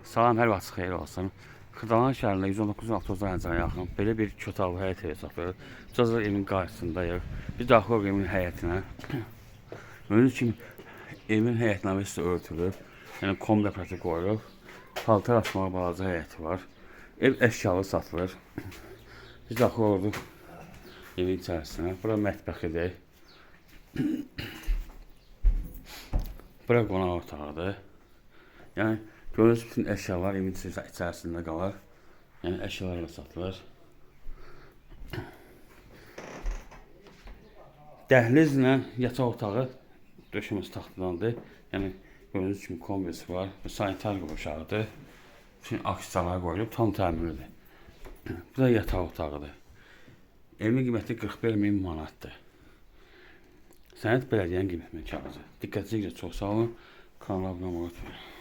Salam, hər vaxt xeyir olsun. Xırdalan şəhərində 119 avtobuslar həcəyə yaxın belə bir kötəqlı həyət evi satılır. Biz hazır evin qarşısındayıq. Biz daxil evin həyətinə. Gördüyünüz kimi evin həyətinə və örtülür. Yəni kombi aparatı qoyulub. Paltar asmağa balaca həyəti var. Ev əşyalı satılır. Biz daxil olduq evin içərisinə. Bura mətbəxidir. Bura qonaq otağıdır. Yəni gördüyünüz bütün əşyalar evin içərisində qalır. Yəni əşyalar da satılır. Dəhlizlə yataq otağı döşəməsi taxtadandır. Yəni gördüyünüz kimi kombisi var və sanitar qovşağıdır. Bütün aksiyalar qoyulub, tam təmirlidir. Bu da yataq otağıdır. Evin qiyməti 41.000 manatdır. Sənəd Bələdiyyənin qiymət kağızı. Diqqətinizə görə çox sağ olun. Kanala abunə olmayı unutmayın.